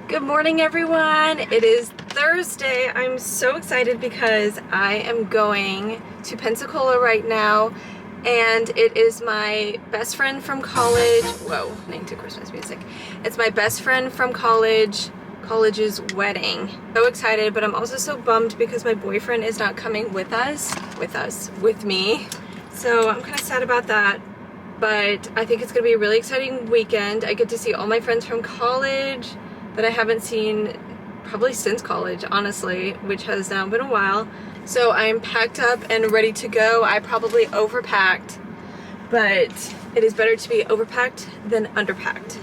Good morning, everyone. It is Thursday. I'm so excited because I am going to Pensacola right now, and it is my best friend from college. Whoa, listening to Christmas music. It's my best friend from college's wedding. So excited, but I'm also so bummed because my boyfriend is not coming with me. So I'm kind of sad about that. But I think it's gonna be a really exciting weekend. I get to see all my friends from college that I haven't seen probably since college, honestly, which has now been a while. So I'm packed up and ready to go. I probably overpacked, but it is better to be overpacked than underpacked,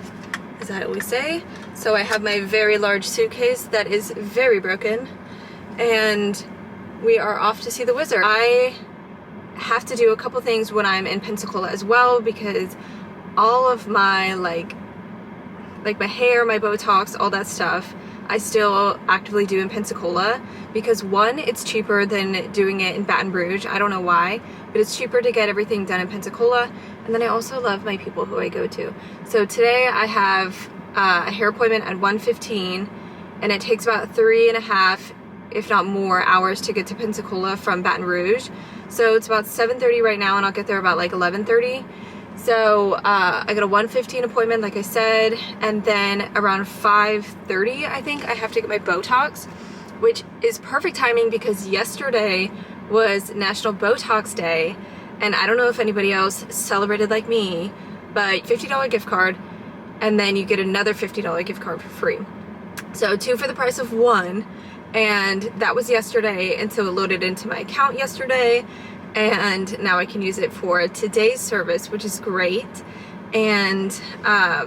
as I always say. So I have my very large suitcase that is very broken, and we are off to see the wizard. I have to do a couple things when I'm in Pensacola as well, because all of my like my hair, my Botox, all that stuff, I still actively do in Pensacola because one, it's cheaper than doing it in Baton Rouge. I don't know why, but it's cheaper to get everything done in Pensacola. And then I also love my people who I go to. So today I have a hair appointment at 1:15, and it takes about 3.5, if not more, hours to get to Pensacola from Baton Rouge. So it's about 7:30 right now, and I'll get there about like 11:30. So I got a 1:15 appointment, like I said, and then around 5:30, I think, I have to get my Botox, which is perfect timing because yesterday was National Botox Day, and I don't know if anybody else celebrated like me, but $50 gift card, and then you get another $50 gift card for free. So 2 for the price of 1, and that was yesterday, and so it loaded into my account yesterday, and now I can use it for today's service, which is great. And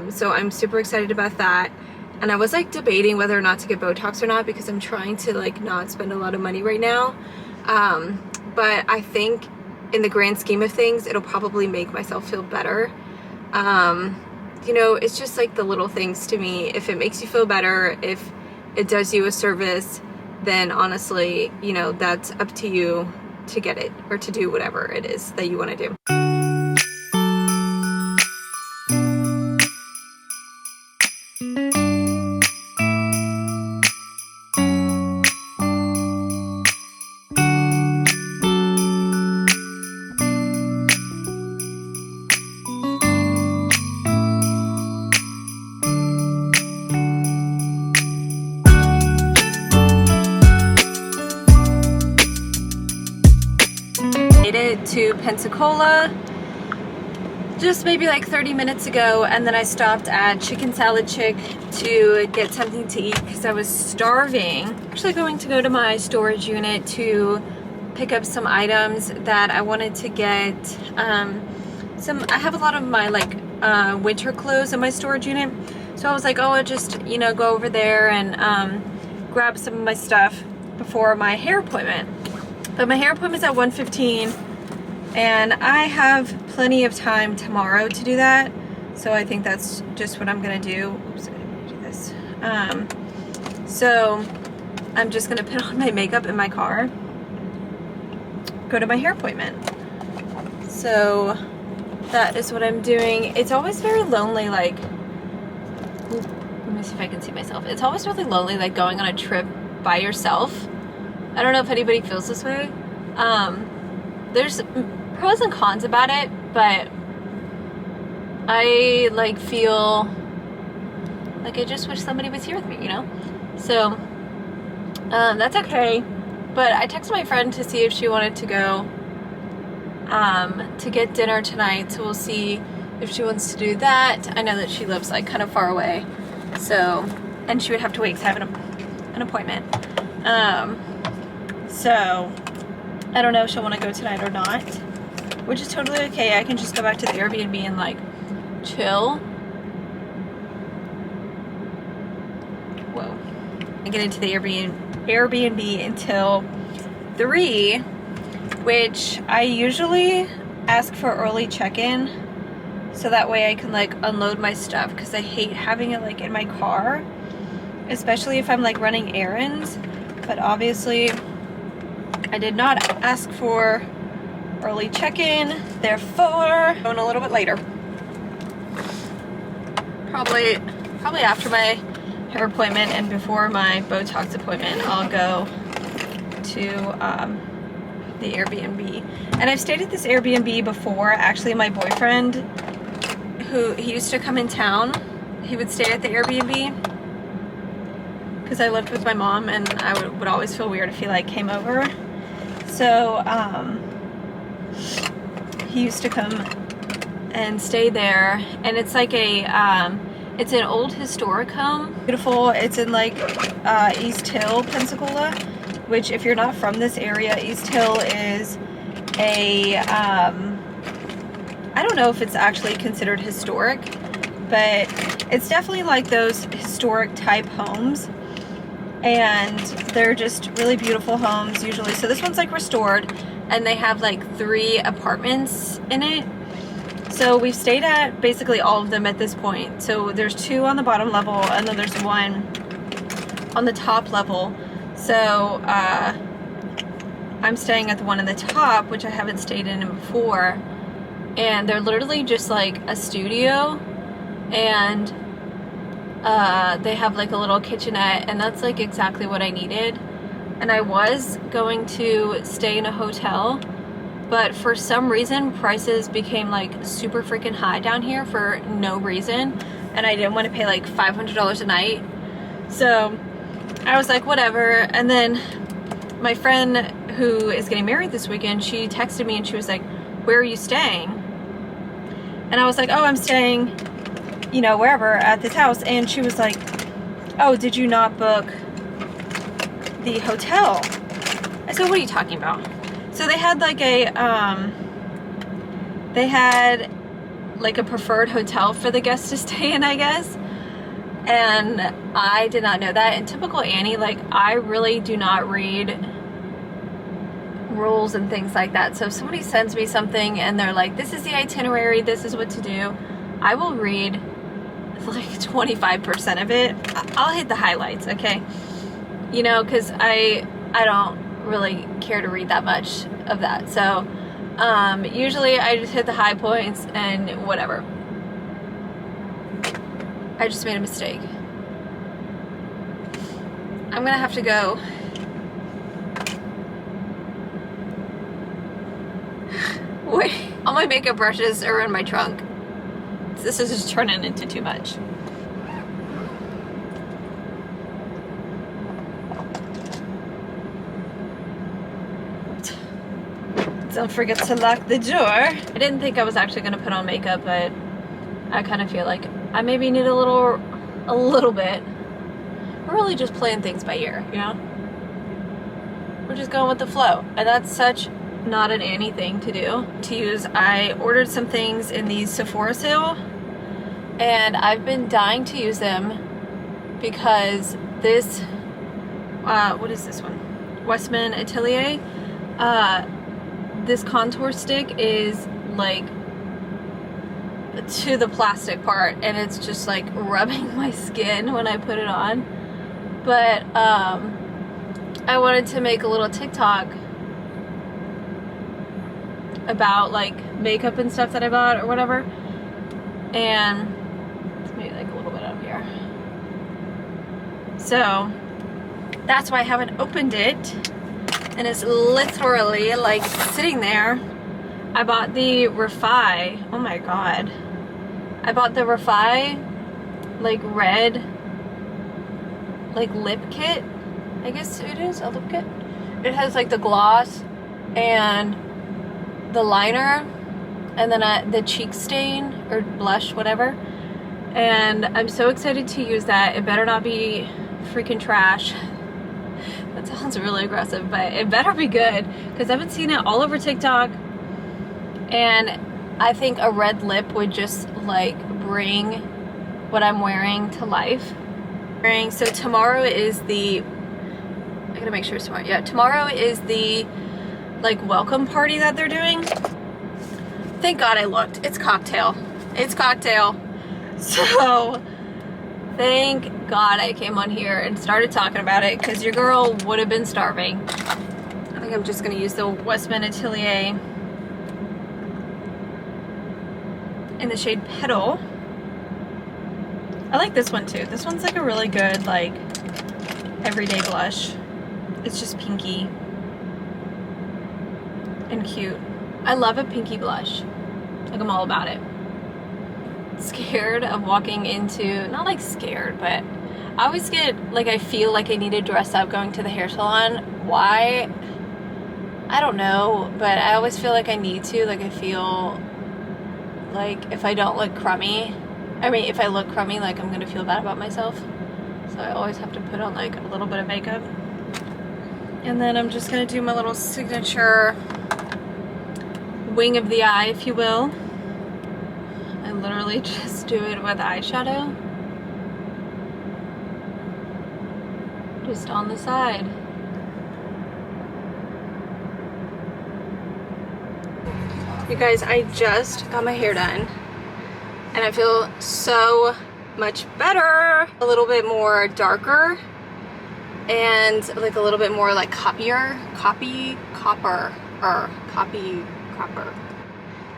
so I'm super excited about that. And I was like debating whether or not to get Botox or not because I'm trying to like not spend a lot of money right now. But I think in the grand scheme of things, it'll probably make myself feel better. You know, it's just like the little things to me. If it makes you feel better, if it does you a service, then honestly, you know, that's up to you to get it or to do whatever it is that you want to do. 'Made it to Pensacola just maybe like 30 minutes ago, and then I stopped at Chicken Salad Chick to get something to eat because I was starving. I'm actually going to go to my storage unit to pick up some items that I wanted to get. I have a lot of my like winter clothes in my storage unit, so I was like, oh, I'll just, you know, go over there and grab some of my stuff before my hair appointment. But my hair appointment's at 1:15, and I have plenty of time tomorrow to do that. So I think that's just what I'm gonna do. Oops, I didn't do this. So I'm just gonna put on my makeup in my car, go to my hair appointment. So that is what I'm doing. It's always very lonely, like, let me see if I can see myself. It's always really lonely, like going on a trip by yourself. I don't know if anybody feels this way. There's pros and cons about it, but I like feel like I just wish somebody was here with me, you know? So that's okay. But I texted my friend to see if she wanted to go to get dinner tonight, so we'll see if she wants to do that. I know that she lives like kind of far away, so, and she would have to wait to have an appointment. So I don't know if she'll want to go tonight or not, which is totally okay. I can just go back to the Airbnb and like chill. Whoa. And get into the Airbnb until 3, which I usually ask for early check-in so that way I can like unload my stuff, because I hate having it like in my car, especially if I'm like running errands. But obviously I did not ask for early check-in, therefore going a little bit later. Probably after my her appointment, and before my Botox appointment, I'll go to the Airbnb. And I've stayed at this Airbnb before. Actually, my boyfriend, he used to come in town, he would stay at the Airbnb because I lived with my mom, and I would always feel weird if he like came over. So he used to come and stay there, and it's like it's an old historic home. Beautiful. It's in like East Hill, Pensacola, which if you're not from this area, East Hill is a I don't know if it's actually considered historic, but it's definitely like those historic type homes, and they're just really beautiful homes usually. So this one's like restored, and they have like 3 apartments in it. So we've stayed at basically all of them at this point. So there's 2 on the bottom level, and then there's 1 on the top level. So I'm staying at the one on the top, which I haven't stayed in before, and they're literally just like a studio, and they have like a little kitchenette, and that's like exactly what I needed. And I was going to stay in a hotel, but for some reason prices became like super freaking high down here for no reason, and I didn't want to pay like $500 a night. So I was like, whatever. And then my friend who is getting married this weekend, she texted me and she was like, where are you staying? And I was like, oh, I'm staying, you know, wherever at this house. And she was like, oh, did you not book the hotel? I said, what are you talking about? So they had like a preferred hotel for the guests to stay in, I guess. And I did not know that. And typical Annie, like, I really do not read rules and things like that. So if somebody sends me something and they're like, this is the itinerary, this is what to do, I will read like 25% of it. I'll hit the highlights, okay? You know, because I don't really care to read that much of that. So usually I just hit the high points and whatever. I just made a mistake. I'm gonna have to go. Wait, all my makeup brushes are in my trunk. This is just turning into too much. Don't forget to lock the door. I didn't think I was actually gonna put on makeup, but I kind of feel like I maybe need a little bit. We're really just playing things by ear, you know? We're just going with the flow. And that's such not an Annie thing to do, to use. I ordered some things in the Sephora sale, and I've been dying to use them because this, what is this one? Westman Atelier. This contour stick is like to the plastic part, and it's just like rubbing my skin when I put it on. But I wanted to make a little TikTok about like makeup and stuff that I bought or whatever, and maybe like a little bit up here. So that's why I haven't opened it, and it's literally like sitting there. I bought the Refi. Oh my god. I bought the Refi like red like lip kit. I guess it is a lip kit. It has like the gloss and the liner, and then the cheek stain or blush, whatever. And I'm so excited to use that. It better not be freaking trash. That sounds really aggressive, but it better be good, because I've been seeing it all over TikTok, and I think a red lip would just like bring what I'm wearing to life. So tomorrow is the, I gotta make sure it's tomorrow. Yeah, tomorrow is the like welcome party that they're doing. Thank God I looked. It's cocktail. It's cocktail. So thank God I came on here and started talking about it, because your girl would have been starving. I think I'm just gonna use the Westman Atelier in the shade Petal. I like this one too. This one's like a really good like everyday blush. It's just pinky and cute. I love a pinky blush. Like I'm all about it. Scared of walking into, not like scared, but I always get like, I feel like I need to dress up going to the hair salon. Why? I don't know, but I always feel like I need to. Like I feel like if I don't look crummy, I mean if I look crummy, like I'm gonna feel bad about myself. So I always have to put on like a little bit of makeup. And then I'm just gonna do my little signature wing of the eye, if you will. I literally just do it with eyeshadow. Just on the side. You guys, I just got my hair done and I feel so much better. A little bit more darker and like a little bit more like copper.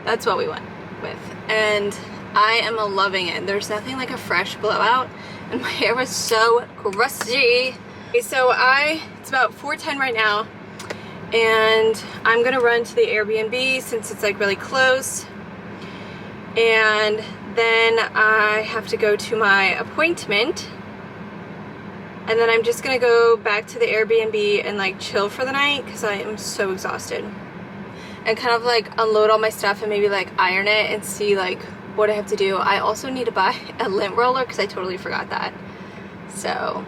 That's what we went with. And I am loving it. There's nothing like a fresh blowout and my hair was so crusty. Okay, so it's about 4:10 right now. And I'm gonna run to the Airbnb since it's like really close, and then I have to go to my appointment, and then I'm just gonna go back to the Airbnb and like chill for the night because I am so exhausted, and kind of like unload all my stuff and maybe like iron it and see like what I have to do. I also need to buy a lint roller because I totally forgot that, so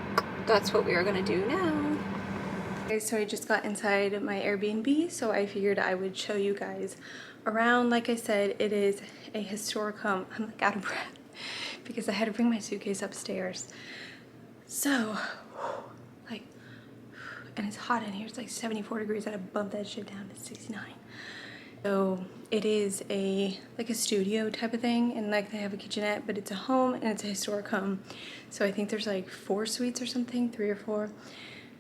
that's what we are gonna do now. Okay, so I just got inside my Airbnb, so I figured I would show you guys around. Like I said, it is a historic home. I'm like out of breath because I had to bring my suitcase upstairs. So, like, and it's hot in here. It's like 74 degrees. I had to bump that shit down to 69. So it is like a studio type of thing, and like they have a kitchenette, but it's a home and it's a historic home. So I think there's like 4 suites or something, 3 or 4.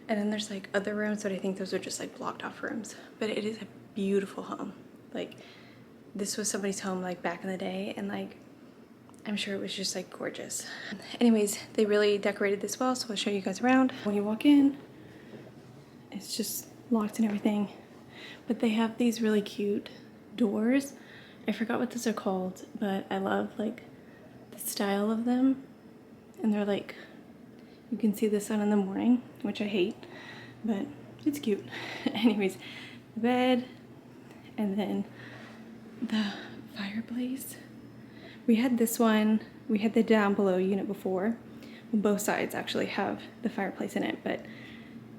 And then there's like other rooms, but I think those are just like blocked off rooms. But it is a beautiful home. Like this was somebody's home like back in the day, and like I'm sure it was just like gorgeous. Anyways, they really decorated this well, so I'll show you guys around. When you walk in, it's just locked and everything. But they have these really cute doors. I forgot what those are called, but I love like the style of them. And they're like, you can see the sun in the morning, which I hate, but it's cute. Anyways, the bed, and then the fireplace. We had this one, we had the down below unit before. Both sides actually have the fireplace in it, but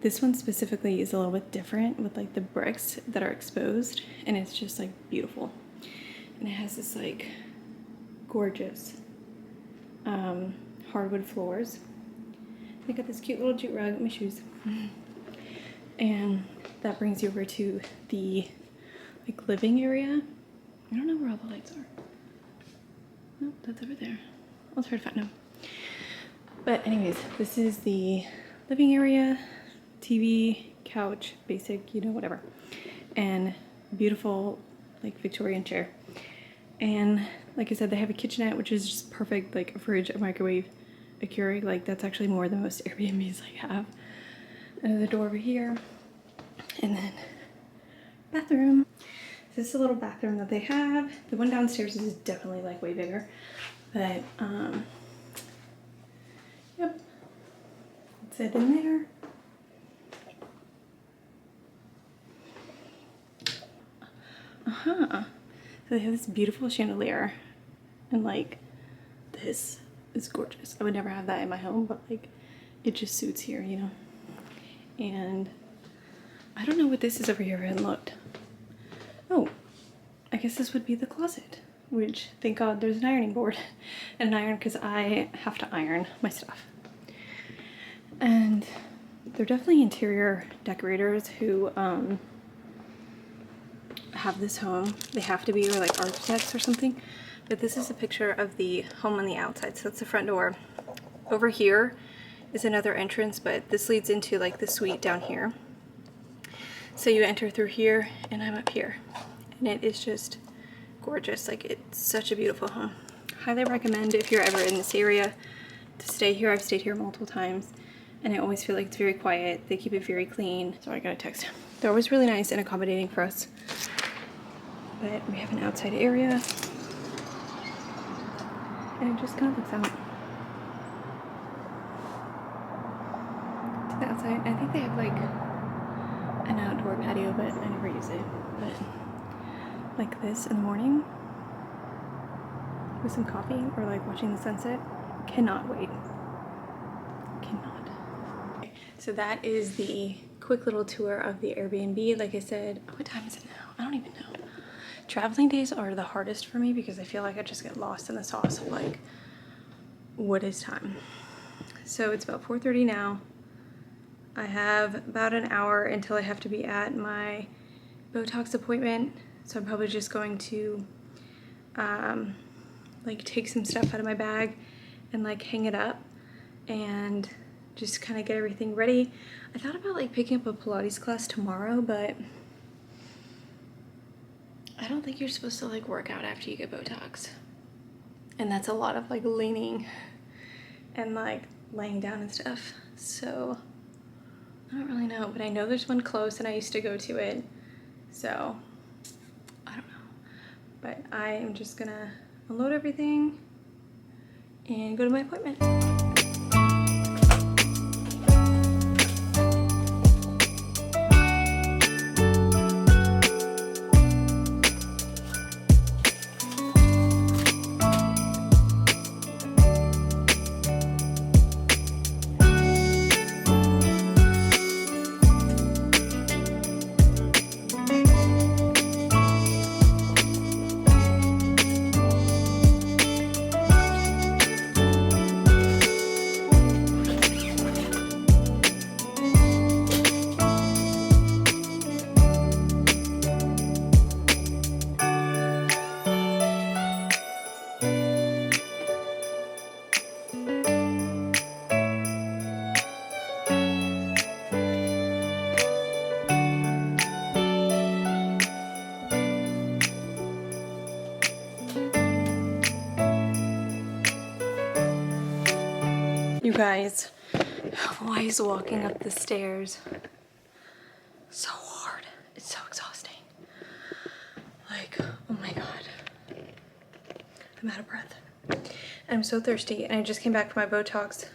this one specifically is a little bit different with like the bricks that are exposed, and it's just like beautiful. And it has this like gorgeous hardwood floors. I got this cute little jute rug, my shoes. And that brings you over to the like living area. I don't know where all the lights are. Oh, that's over there. I'll try to find them. But anyways, this is the living area, TV, couch, basic, you know, whatever. And beautiful like Victorian chair. And like I said, they have a kitchenette, which is just perfect, like a fridge, a microwave, a Keurig. Like that's actually more than most Airbnbs I have. Another door over here, and then bathroom. This is a little bathroom that they have. The one downstairs is definitely like way bigger, but yep, that's it in there. So they have this beautiful chandelier, and like this is gorgeous. I would never have that in my home, but like it just suits here, you know. And I don't know what this is over here. I haven't looked. Oh, I guess this would be the closet, which thank God there's an ironing board and an iron because I have to iron my stuff. And they're definitely interior decorators who have this home. They have to be, or like architects or something. But this is a picture of the home on the outside. So that's the front door. Over here is another entrance, but this leads into like the suite down here. So you enter through here, and I'm up here. And it is just gorgeous. Like, it's such a beautiful home. Highly recommend if you're ever in this area to stay here. I've stayed here multiple times and I always feel like it's very quiet. They keep it very clean. So I got a text. They're always really nice and accommodating for us. But we have an outside area and it just kind of looks out to the outside. I think they have like an outdoor patio, but I never use it. But like this in the morning with some coffee or like watching the sunset, cannot wait. Cannot. Okay, so that is the quick little tour of the Airbnb. Like I said, what time is it now? I don't even know. Traveling days are the hardest for me because I feel like I just get lost in the sauce of like, what is time? So it's about 4:30 now. I have about an hour until I have to be at my Botox appointment. So I'm probably just going to like take some stuff out of my bag and like hang it up and just kind of get everything ready. I thought about like picking up a Pilates class tomorrow, but I don't think you're supposed to like work out after you get Botox. And that's a lot of like leaning and like laying down and stuff. So I don't really know, but I know there's one close and I used to go to it. So I don't know, but I am just gonna unload everything and go to my appointment. You guys, why is walking up the stairs so hard? It's so exhausting. Like, oh my god. I'm out of breath. And I'm so thirsty, and I just came back from my Botox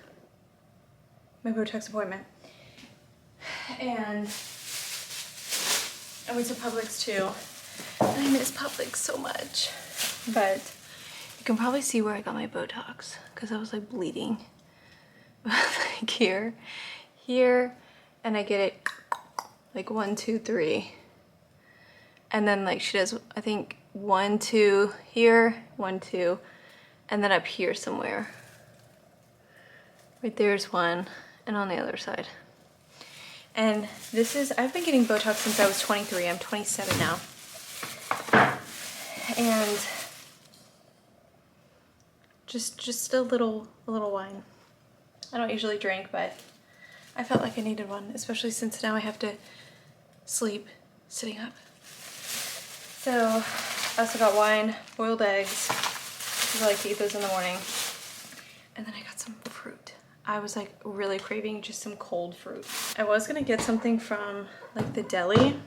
appointment. And I went to Publix too. And I miss Publix so much. But you can probably see where I got my Botox because I was like bleeding. Like here, and I get it like 1, 2, 3. And then like she does, I think 1, 2 here, 1, 2, and then up here somewhere. Right there's one, and on the other side. And this is, I've been getting Botox since I was 23. I'm 27 now. And just a little wine. I don't usually drink, but I felt like I needed one, especially since now I have to sleep sitting up. So I also got wine, boiled eggs, because I like to eat those in the morning. And then I got some fruit. I was like really craving just some cold fruit. I was gonna get something from like the deli,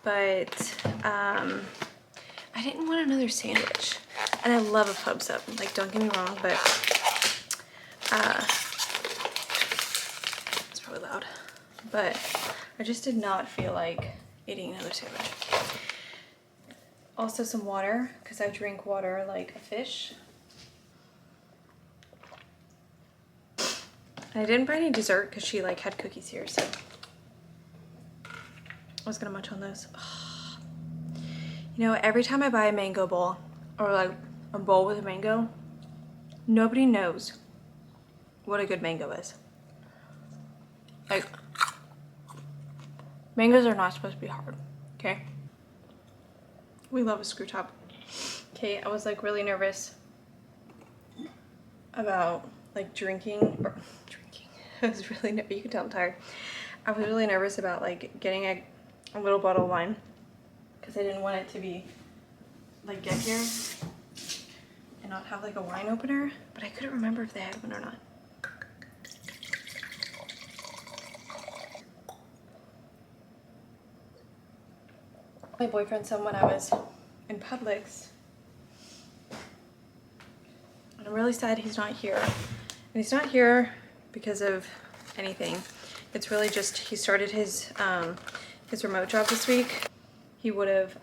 but I didn't want another sandwich. And I love a pub sub, like don't get me wrong, but it's probably loud. But I just did not feel like eating another sandwich. Also some water, because I drink water like a fish. And I didn't buy any dessert because she like had cookies here, so I was gonna munch on those. Oh. You know, every time I buy a mango bowl, or like a bowl with a mango, nobody knows what a good mango is. Like, mangoes are not supposed to be hard, okay? We love a screw top. Okay, I was like really nervous about like drinking. I was really, you can tell I'm tired. I was really nervous about like getting a little bottle of wine because I didn't want it to be like get here and not have like a wine opener, but I couldn't remember if they had one or not. My boyfriend said when I was in Publix, and I'm really sad he's not here. And he's not here because of anything. It's really just he started his remote job this week. He would have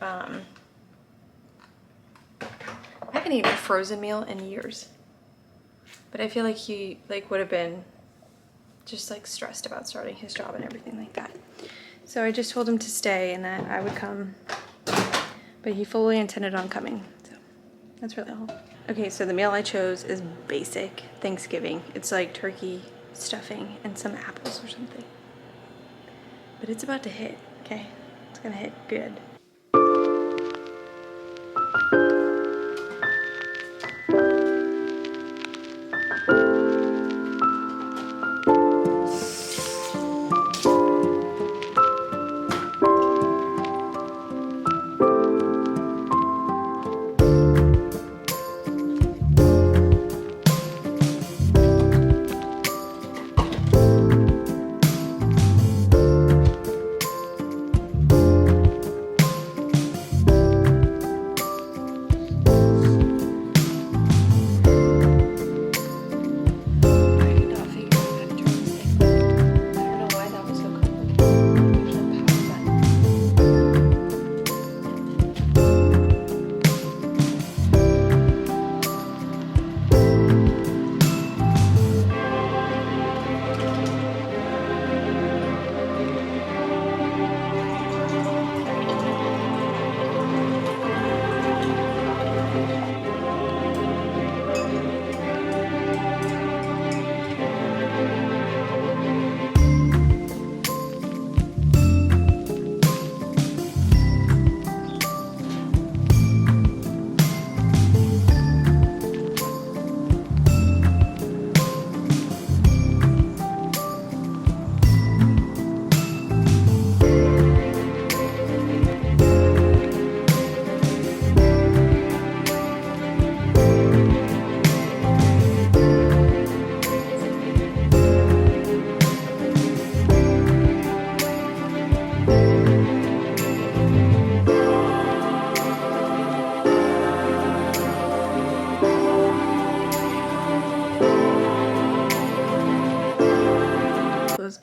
I haven't eaten a frozen meal in years, but I feel like he like would have been just like stressed about starting his job and everything like that. So I just told him to stay and that I would come, but he fully intended on coming. So that's really all. Okay, so the meal I chose is basic Thanksgiving. It's like turkey, stuffing, and some apples or something. But it's about to hit, okay? It's gonna hit good.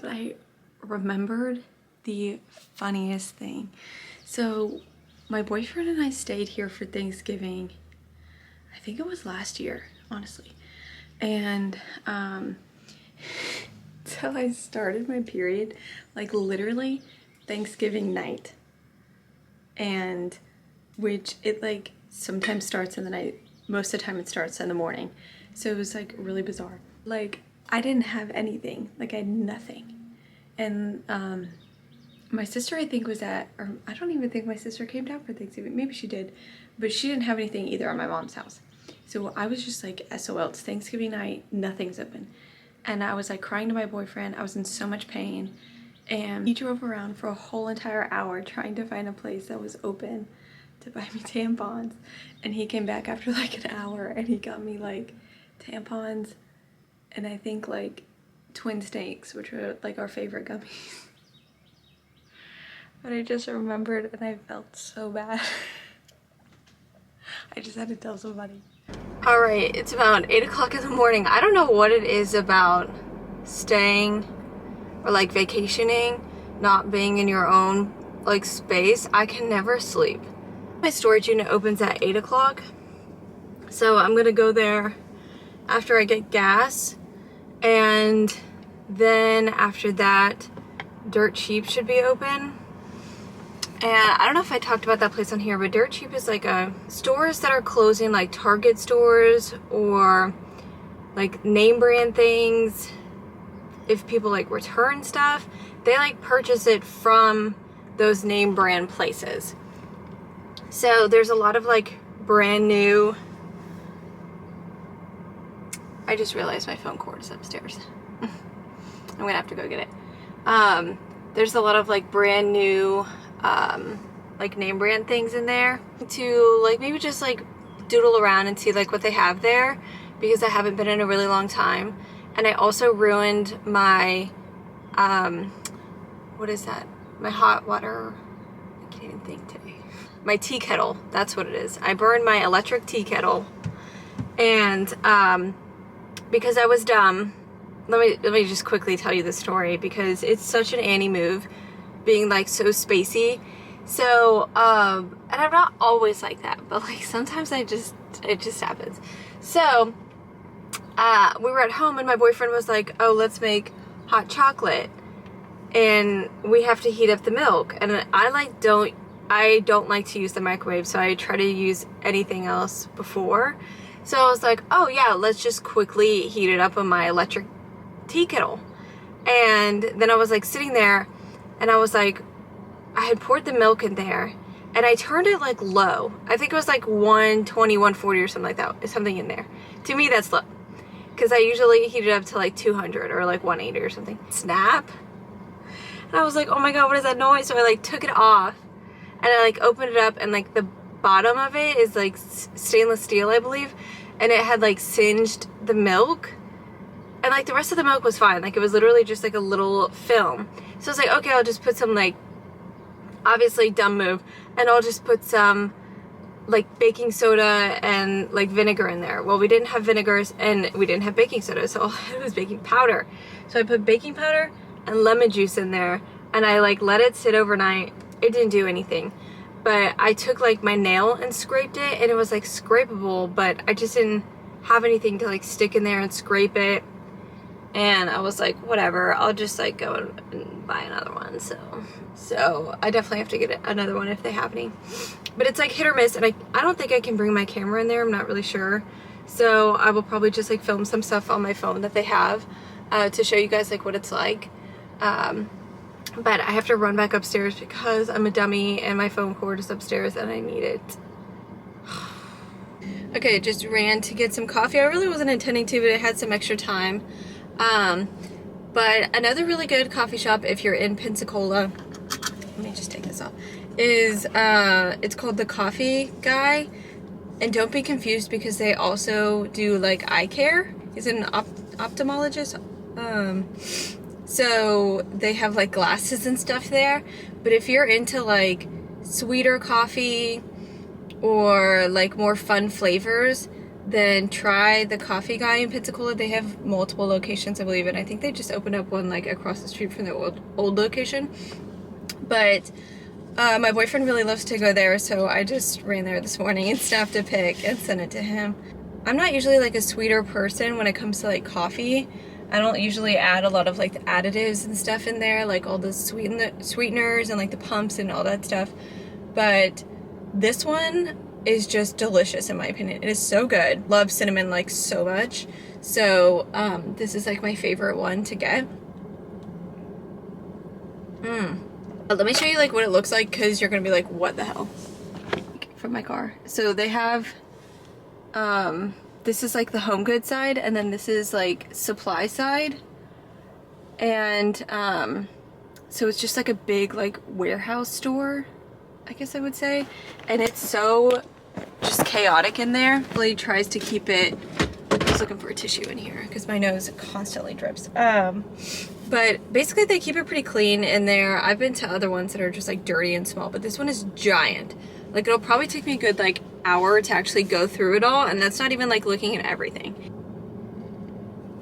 But I remembered the funniest thing. So my boyfriend and I stayed here for Thanksgiving. I think it was last year, honestly. And so I started my period like literally Thanksgiving night, and which it like sometimes starts in the night, most of the time it starts in the morning. So it was like really bizarre. Like I didn't have anything, like I had nothing. And my sister, I think, was at, or I don't even think my sister came down for Thanksgiving. Maybe she did, but she didn't have anything either at my mom's house. So I was just like, SOL, it's Thanksgiving night, nothing's open. And I was like crying to my boyfriend. I was in so much pain. And he drove around for a whole entire hour trying to find a place that was open to buy me tampons. And he came back after like an hour and he got me like tampons and I think like twin snakes, which were like our favorite gummies. But I just remembered and I felt so bad. I just had to tell somebody. All right, it's about 8 o'clock in the morning. I don't know what it is about staying or like vacationing, not being in your own like space. I can never sleep. My storage unit opens at 8 o'clock. So I'm gonna go there after I get gas. And then after that, Dirt Cheap should be open. And I don't know if I talked about that place on here, but Dirt Cheap is like a stores that are closing, like Target stores or like name brand things. If people like return stuff, they like purchase it from those name brand places. So there's a lot of like brand new. I just realized my phone cord is upstairs. I'm gonna have to go get it. There's a lot of like brand new like name brand things in there to like maybe just like doodle around and see like what they have there because I haven't been in a really long time. And I also ruined my, what is that? My hot water, I can't even think today. My tea kettle, that's what it is. I burned my electric tea kettle, and because I was dumb, let me just quickly tell you the story because it's such an Annie move, being like so spacey. So, and I'm not always like that, but like sometimes it just happens. So, we were at home and my boyfriend was like, oh, let's make hot chocolate and we have to heat up the milk. And I don't like to use the microwave, so I try to use anything else before. So I was like, oh yeah, let's just quickly heat it up on my electric tea kettle. And then I was like sitting there and I was like, I had poured the milk in there and I turned it like low. I think it was like 120, 140 or something like that. Something in there. To me, that's low. Because I usually heat it up to like 200 or like 180 or something. Snap. And I was like, oh my God, what is that noise? So I like took it off and I like opened it up and like the bottom of it is like stainless steel, I believe. And it had like singed the milk. And like the rest of the milk was fine. Like it was literally just like a little film. So I was like, okay, I'll just put some like, obviously dumb move. And I'll just put some like baking soda and like vinegar in there. Well, we didn't have vinegars and we didn't have baking soda. So all I had was baking powder. So I put baking powder and lemon juice in there. And I like let it sit overnight. It didn't do anything. But I took like my nail and scraped it and it was like scrapable, but I just didn't have anything to like stick in there and scrape it. And I was like, whatever, I'll just like go and buy another one. So I definitely have to get another one if they have any. But it's like hit or miss, and I don't think I can bring my camera in there. I'm not really sure. So I will probably just like film some stuff on my phone that they have to show you guys like what it's like. But I have to run back upstairs because I'm a dummy and my phone cord is upstairs and I need it. Okay, just ran to get some coffee. I really wasn't intending to, but I had some extra time. But another really good coffee shop if you're in Pensacola, let me just take this off, is it's called The Coffee Guy. And don't be confused because they also do like eye care. He's an ophthalmologist. So they have like glasses and stuff there. But if you're into like sweeter coffee or like more fun flavors, then try The Coffee Guy in Pensacola. They have multiple locations, I believe, and I think they just opened up one like across the street from their old location. But my boyfriend really loves to go there, so I just ran there this morning and snapped a pic and sent it to him. I'm not usually like a sweeter person when it comes to like coffee. I don't usually add a lot of like the additives and stuff in there, like all the sweeteners and like the pumps and all that stuff. But this one is just delicious in my opinion. It is so good. Love cinnamon like so much. So this is like my favorite one to get. Let me show you like what it looks like because you're gonna be like, what the hell? From my car. So they have this is like the home goods side, and then this is like supply side. And so it's just like a big like warehouse store, I guess I would say. And it's so just chaotic in there. Really tries to keep it, I was looking for a tissue in here because my nose constantly drips. But basically they keep it pretty clean in there. I've been to other ones that are just like dirty and small, but this one is giant. Like it'll probably take me a good like hour to actually go through it all, and that's not even like looking at everything.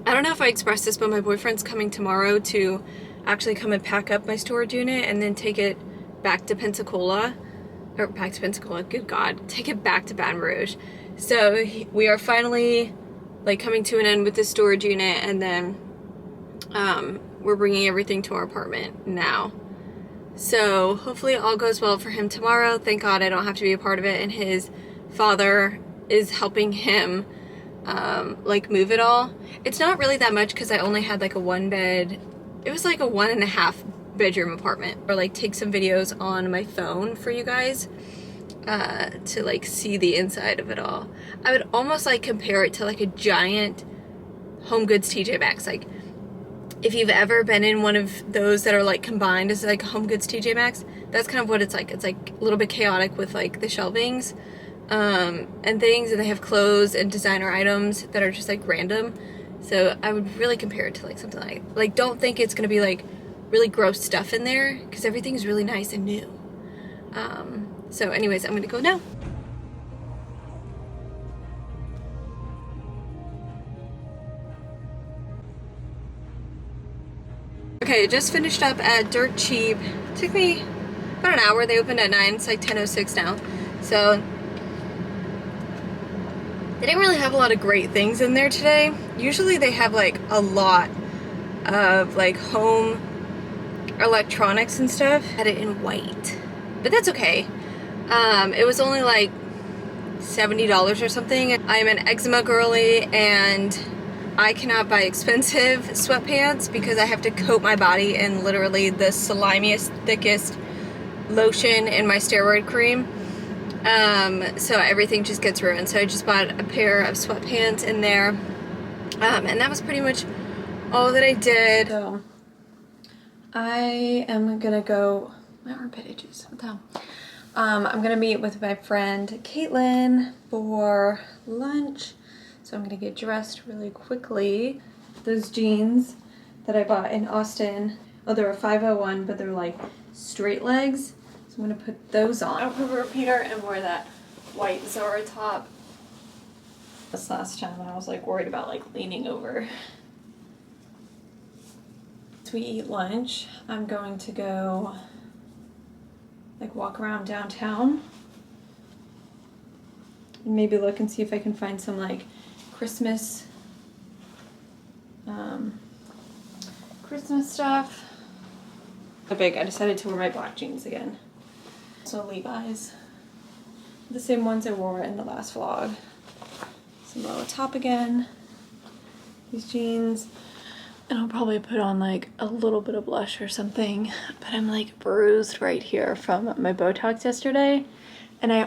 I don't know if I expressed this, but my boyfriend's coming tomorrow to actually come and pack up my storage unit and then take it back to Pensacola. Or back to Pensacola, good God, take it back to Baton Rouge. So we are finally like coming to an end with the storage unit, and then we're bringing everything to our apartment now. So hopefully all goes well for him tomorrow. Thank God I don't have to be a part of it, and his father is helping him like move it all. It's not really that much because I only had like a one bed. It was like a 1.5 bedroom apartment. Or like take some videos on my phone for you guys to like see the inside of it all. I would almost like compare it to like a giant Home Goods TJ Maxx. Like if you've ever been in one of those that are like combined as like Home Goods TJ Maxx, that's kind of what it's like. It's like a little bit chaotic with like the shelvings, and things, and they have clothes and designer items that are just like random. So I would really compare it to like something like don't think it's gonna be like really gross stuff in there, because everything's really nice and new. So anyways, I'm gonna go now. Okay, just finished up at Dirt Cheap. Took me about an hour. They opened at 9. It's like 10:06 now. So they didn't really have a lot of great things in there today. Usually they have like a lot of like home electronics and stuff. Had it in white, but that's okay. It was only like $70 or something. I'm an eczema girly and I cannot buy expensive sweatpants because I have to coat my body in literally the slimiest, thickest lotion in my steroid cream. So everything just gets ruined. So I just bought a pair of sweatpants in there. And that was pretty much all that I did. So I am gonna go, my armpit itches, what the hell? I'm gonna meet with my friend Caitlin for lunch. So I'm gonna get dressed really quickly. Those jeans that I bought in Austin, oh, they're a 501, but they're like straight legs. So I'm gonna put those on. I'll put a repeater and wear that white Zara top. This last time when I was like worried about like leaning over. As we eat lunch, I'm going to go like walk around downtown. And maybe look and see if I can find some like Christmas stuff. So big, I decided to wear my black jeans again. So Levi's, the same ones I wore in the last vlog. Some lower top again, these jeans, and I'll probably put on like a little bit of blush or something, but I'm like bruised right here from my Botox yesterday. And I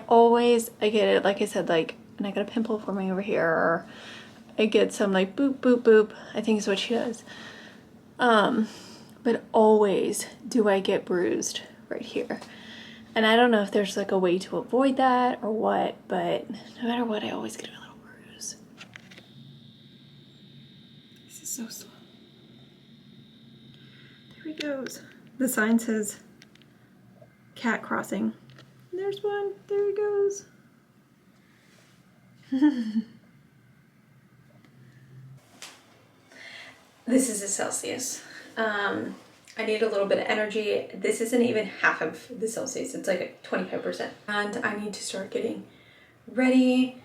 get it, like I said, like, and I got a pimple forming over here, or I get some like boop, boop, boop, I think is what she does. But always do I get bruised right here. And I don't know if there's like a way to avoid that or what, but no matter what, I always get a little bruise. This is so slow. There he goes. The sign says cat crossing. There's one. There he goes. This is a Celsius. I need a little bit of energy. This isn't even half of the Celsius. It's like 25%. And I need to start getting ready.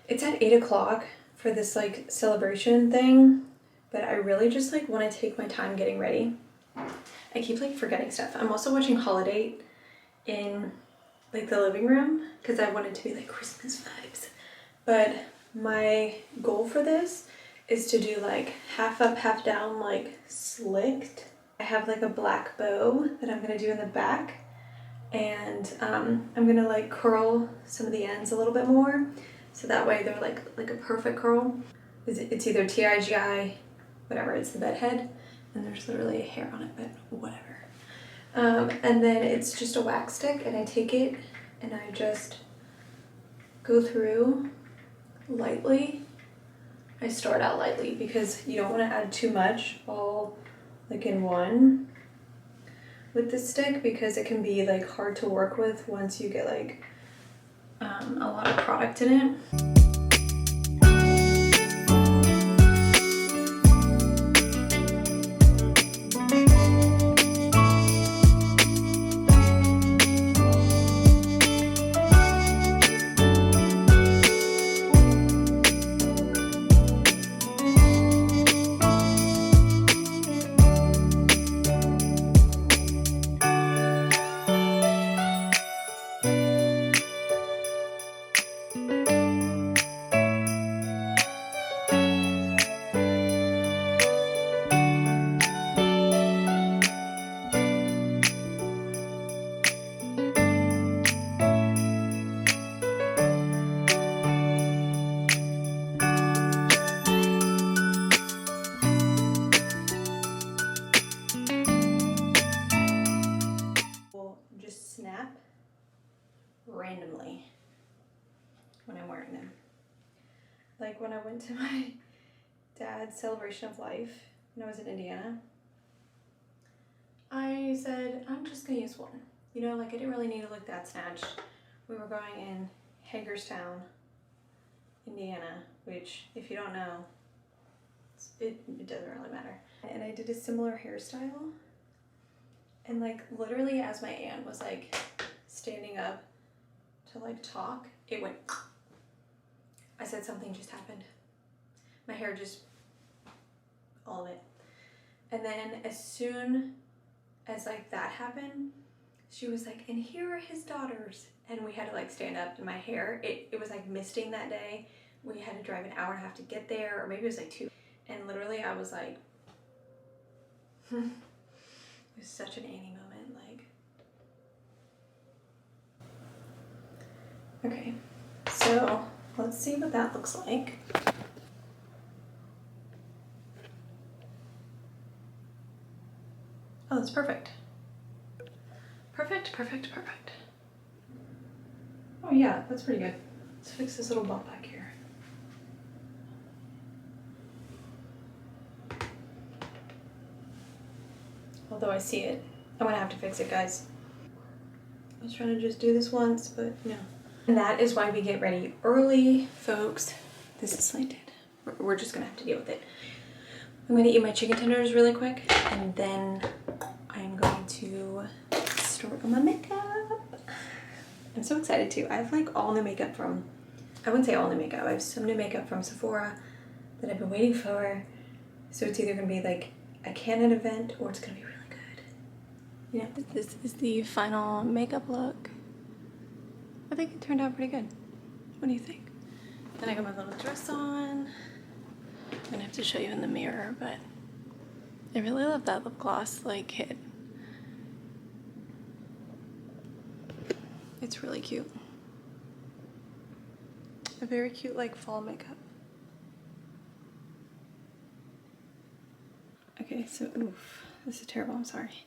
It's at 8 o'clock for this like celebration thing, but I really just like want to take my time getting ready. I keep like forgetting stuff. I'm also watching Holiday in like the living room because I want it to be like Christmas vibes. But my goal for this is to do like half up, half down, like slicked. I have like a black bow that I'm gonna do in the back, and I'm gonna like curl some of the ends a little bit more, so that way they're like a perfect curl. It's either TIGI, whatever, it's the bed head, and there's literally a hair on it, but whatever. And then it's just a wax stick, and I take it and I just go through lightly. I start out lightly because you don't want to add too much all like in one with this stick, because it can be like hard to work with once you get like a lot of product in it. when I'm wearing them. Like when I went to my dad's celebration of life when I was in Indiana, I said, I'm just gonna use one. You know, like I didn't really need to look that snatched. We were going in Hagerstown, Indiana, which if you don't know, it doesn't really matter. And I did a similar hairstyle. And like literally as my aunt was like standing up to like talk, it went, I said something just happened. My hair just, all of it. And then as soon as like that happened, she was like, and here are his daughters. And we had to like stand up, and my hair, it was like misting that day. We had to drive an hour and a half to get there, or maybe it was like 2. And literally I was like, it was such an Annie moment, like. Okay, so let's see what that looks like. Oh, that's perfect. Perfect, perfect, perfect. Oh yeah, that's pretty good. Let's fix this little bump back here. Although I see it, I'm gonna have to fix it, guys. I was trying to just do this once, but no. And that is why we get ready early, folks. This is slanted. We're just gonna have to deal with it. I'm gonna eat my chicken tenders really quick, and then I'm going to start on my makeup. I'm so excited too. I have like all new makeup from, I wouldn't say all new makeup, I have some new makeup from Sephora that I've been waiting for. So it's either gonna be like a Canon event or it's gonna be really good. Yeah, this is the final makeup look. I think it turned out pretty good. What do you think? Then I got my little dress on. I'm gonna have to show you in the mirror, but I really love that lip gloss like hit. It's really cute. A very cute like fall makeup. Okay, so oof, this is terrible, I'm sorry.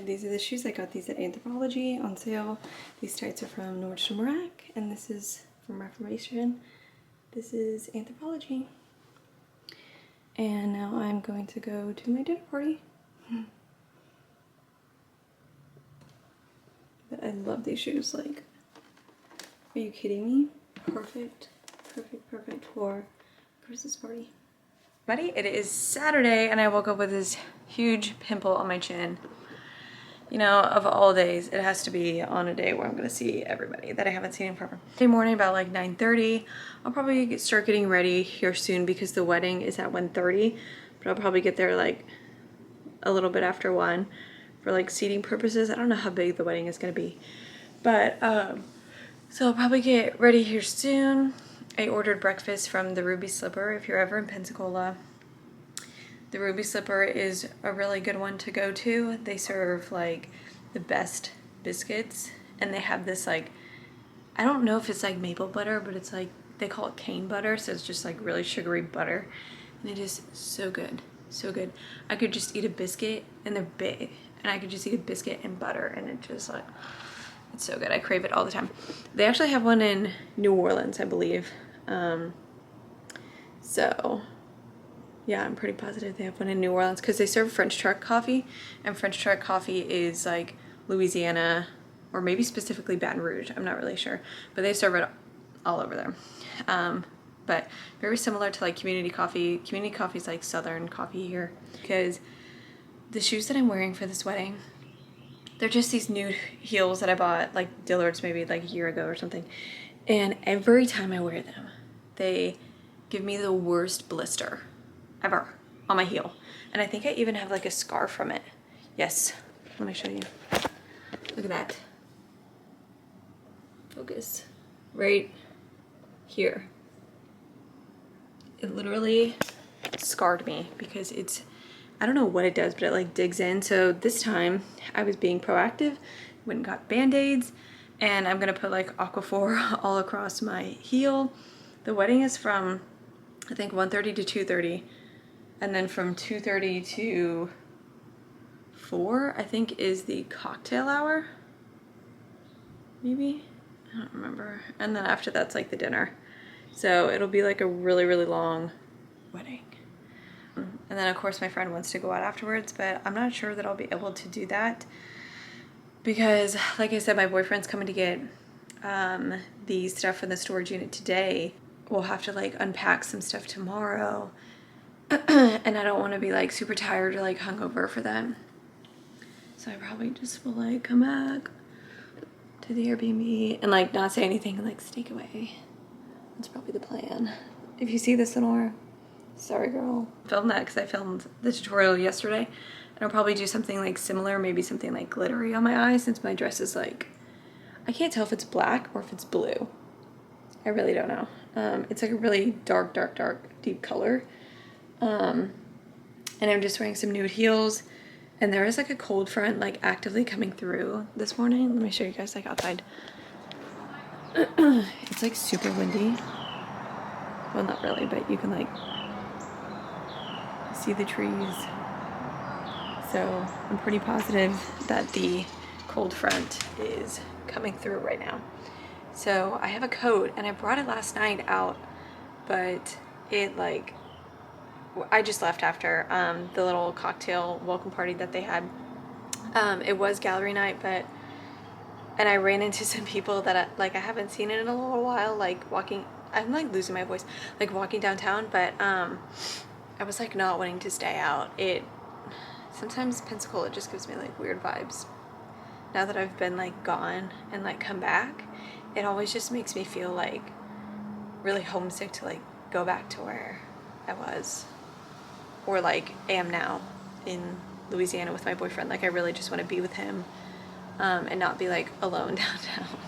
These are the shoes. I got these at Anthropologie on sale. These tights are from Nordstrom Rack, and this is from Reformation. This is Anthropologie. And now I'm going to go to my dinner party. But I love these shoes, like, are you kidding me? Perfect, perfect, perfect for Christmas party. Buddy, it is Saturday and I woke up with this huge pimple on my chin. You know, of all days, it has to be on a day where I'm gonna see everybody that I haven't seen in forever. Monday morning about like 9:30. I'll probably start getting ready here soon because the wedding is at 1:30, but I'll probably get there like a little bit after 1 for like seating purposes. I don't know how big the wedding is gonna be, but so I'll probably get ready here soon. I ordered breakfast from the Ruby Slipper. If you're ever in Pensacola, the Ruby Slipper is a really good one to go to. They serve like the best biscuits, and they have this like, I don't know if it's like maple butter, but it's like, they call it cane butter, so it's just like really sugary butter, and it is so good, so good. I could just eat a biscuit, and they're big, and I could just eat a biscuit and butter, and it just like, it's so good. I crave it all the time. They actually have one in New Orleans, I believe. So yeah, I'm pretty positive they have one in New Orleans because they serve French truck coffee, and French truck coffee is like Louisiana or maybe specifically Baton Rouge. I'm not really sure, but they serve it all over there. But very similar to like Community Coffee. Community Coffee is like Southern coffee here, because the shoes that I'm wearing for this wedding, they're just these nude heels that I bought like Dillard's maybe like a year ago or something. And every time I wear them, they give me the worst blister ever on my heel. And I think I even have like a scar from it. Yes, let me show you. Look at that. Focus. Right here. It literally scarred me because it's, I don't know what it does, but it like digs in. So this time I was being proactive, went and got Band-Aids, and I'm gonna put like Aquaphor all across my heel. The wedding is from, I think 1:30 to 2:30, and then from 2:30 to 4, I think is the cocktail hour, maybe? I don't remember. And then after that's like the dinner. So it'll be like a really, really long wedding. And then of course my friend wants to go out afterwards, but I'm not sure that I'll be able to do that because like I said, my boyfriend's coming to get the stuff from the storage unit today. We'll have to like unpack some stuff tomorrow. And I don't want to be like super tired or like hungover for that. So I probably just will like come back to the Airbnb and like not say anything and like sneak away. That's probably the plan. If you see this, Lenore, sorry girl. I filmed that because I filmed the tutorial yesterday, and I'll probably do something like similar, maybe something like glittery on my eyes since my dress is like, I can't tell if it's black or if it's blue. I really don't know. It's like a really dark, dark, dark, deep color. And I'm just wearing some nude heels, and there is like a cold front like actively coming through this morning. Let me show you guys like outside. It's like super windy. Well, not really, but you can like see the trees. So I'm pretty positive that the cold front is coming through right now. So I have a coat, and I brought it last night out, but it like, I just left after the little cocktail welcome party that they had. It was gallery night, and I ran into some people that I haven't seen in a little while, like walking, I'm like losing my voice, like walking downtown, but I was like not wanting to stay out. Sometimes Pensacola just gives me like weird vibes. Now that I've been like gone and like come back, it always just makes me feel like really homesick to like go back to where I was, or like am now in Louisiana with my boyfriend. Like I really just want to be with him and not be like alone downtown.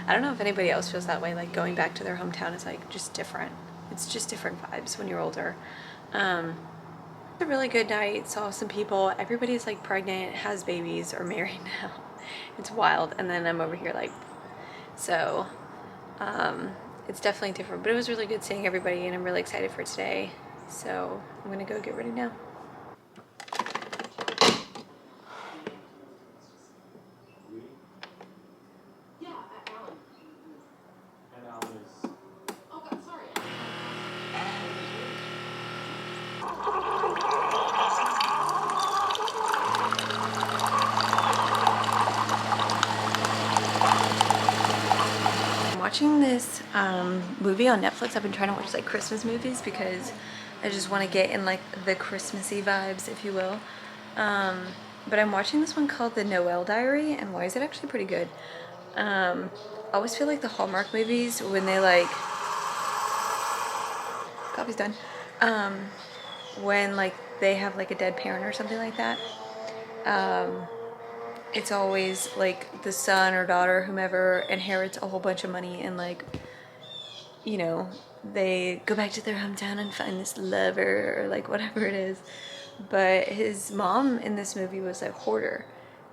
I don't know if anybody else feels that way, like going back to their hometown is like just different. It's just different vibes when you're older. A really good night, saw some people. Everybody's like pregnant, has babies, or married now. It's wild. And then I'm over here like, so it's definitely different, but it was really good seeing everybody, and I'm really excited for today. So I'm gonna go get ready now. Watching this movie on Netflix. I've been trying to watch like Christmas movies because I just want to get in like the Christmassy vibes, if you will. But I'm watching this one called The Noel Diary, and why is it actually pretty good? I always feel like the Hallmark movies, when they like, coffee's done, when like they have like a dead parent or something like that, it's always like the son or daughter, whomever, inherits a whole bunch of money, and like, you know, they go back to their hometown and find this lover or like whatever it is. But his mom in this movie was a hoarder,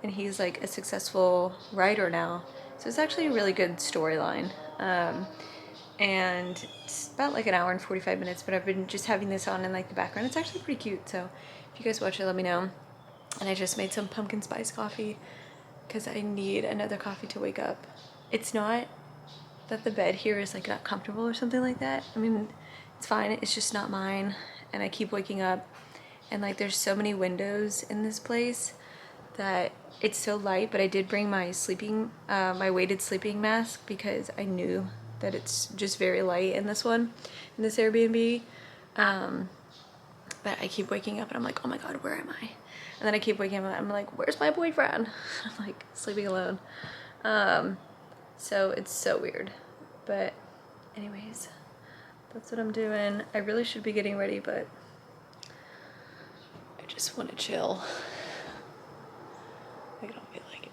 and he's like a successful writer now. So it's actually a really good storyline. And it's about like an hour and 45 minutes, but I've been just having this on in like the background. It's actually pretty cute. So if you guys watch it, let me know. And I just made some pumpkin spice coffee because I need another coffee to wake up. It's not that the bed here is like not comfortable or something like that. I mean, it's fine. It's just not mine. And I keep waking up, and like there's so many windows in this place that it's so light. But I did bring my my weighted sleeping mask because I knew that it's just very light in this one, in this Airbnb. But I keep waking up and I'm like, oh my God, where am I? And then I keep waking up, I'm like, where's my boyfriend? I'm like sleeping alone. So it's so weird. But anyways, that's what I'm doing. I really should be getting ready, but I just want to chill. I don't feel like it.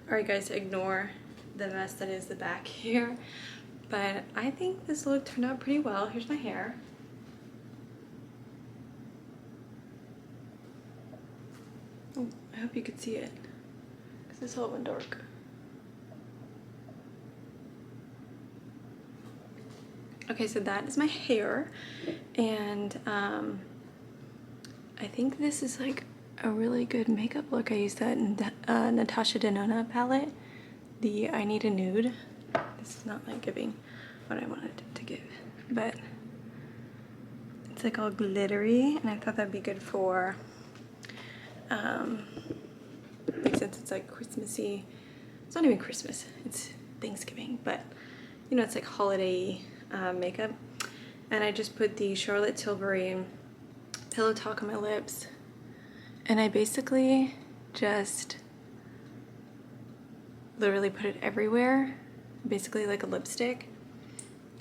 Alright guys, ignore the mess that is the back here. But I think this look turned out pretty well. Here's my hair. Oh, I hope you could see it, because it's all went dark. Okay, so that is my hair, and I think this is like a really good makeup look. I used that Natasha Denona palette, the I Need a Nude. This is not like giving what I wanted it to give, but it's like all glittery, and I thought that'd be good for, like since it's like Christmassy. It's not even Christmas, it's Thanksgiving, but you know, it's like holiday makeup. And I just put the Charlotte Tilbury Pillow Talk on my lips, and I basically just literally put it everywhere, basically like a lipstick.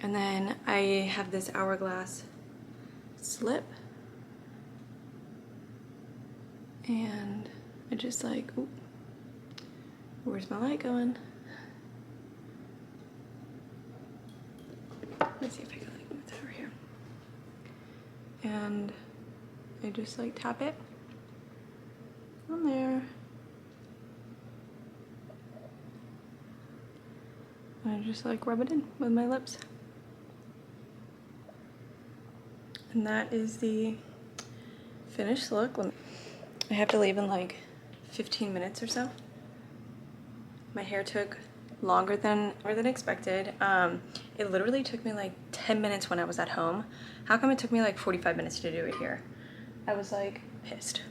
And then I have this Hourglass slip, and I just like, ooh, where's my light going? Let's see if I can like move it over here. And I just like tap it on there. And I just like rub it in with my lips. And that is the finished look. I have to leave in like 15 minutes or so. My hair took longer than expected. It literally took me like 10 minutes when I was at home. How come it took me like 45 minutes to do it here? I was like pissed.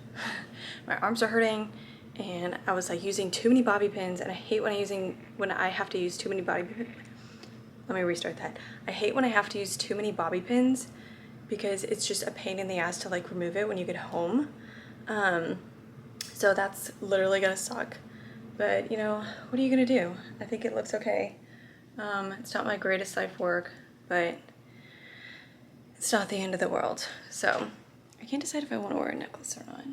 My arms are hurting, and I was like using too many bobby pins, and I hate when I have to use too many bobby pins. Let me restart that. I hate when I have to use too many bobby pins because it's just a pain in the ass to like remove it when you get home. So that's literally gonna suck. But you know, what are you gonna do? I think it looks okay. It's not my greatest life work, but it's not the end of the world. So I can't decide if I want to wear a necklace or not.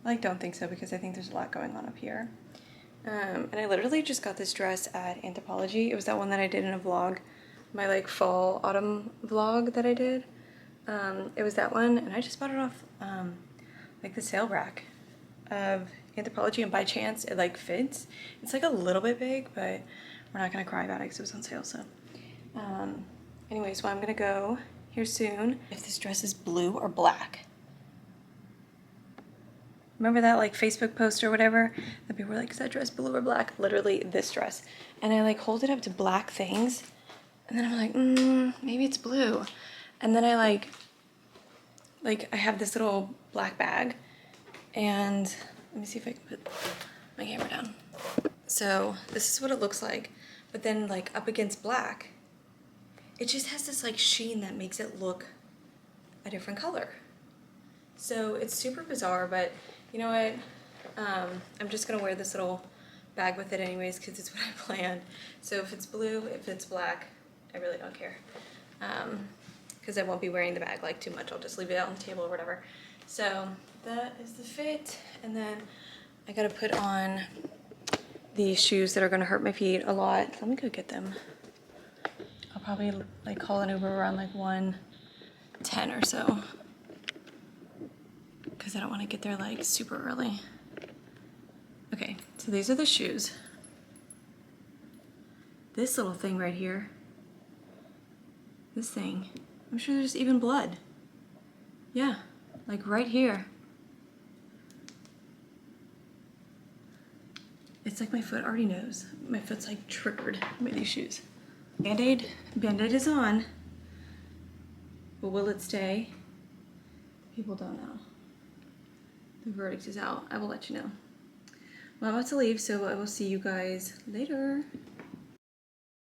I like don't think so because I think there's a lot going on up here. And I literally just got this dress at Anthropologie. It was that one that I did in a vlog, my like fall autumn vlog that I did. It was that one, and I just bought it off like the sale rack of Anthropologie, and by chance it like fits. It's like a little bit big, but we're not gonna cry about it because it was on sale. So anyways, well, I'm gonna go here soon. If this dress is blue or black. Remember that like Facebook post or whatever that people were like, is that dress blue or black? Literally this dress. And I like hold it up to black things, and then I'm like, maybe it's blue. And then I like I have this little black bag, and let me see if I can put my camera down. So this is what it looks like, but then like up against black, it just has this like sheen that makes it look a different color. So it's super bizarre, but you know what? I'm just gonna wear this little bag with it anyways because it's what I planned. So if it's blue, if it's black, I really don't care. Because I won't be wearing the bag like too much. I'll just leave it out on the table or whatever. So that is the fit, and then I gotta put on these shoes that are gonna hurt my feet a lot. Let me go get them. I'll probably like call an Uber around like 1:10 or so, because I don't want to get there like super early. Okay, so these are the shoes. This little thing right here, this thing, I'm sure there's even blood. Yeah, like right here. It's like my foot already knows. My foot's like triggered by these shoes. Band-Aid is on, but will it stay? People don't know. The verdict is out. I will let you know. Well, I'm about to leave, so I will see you guys later.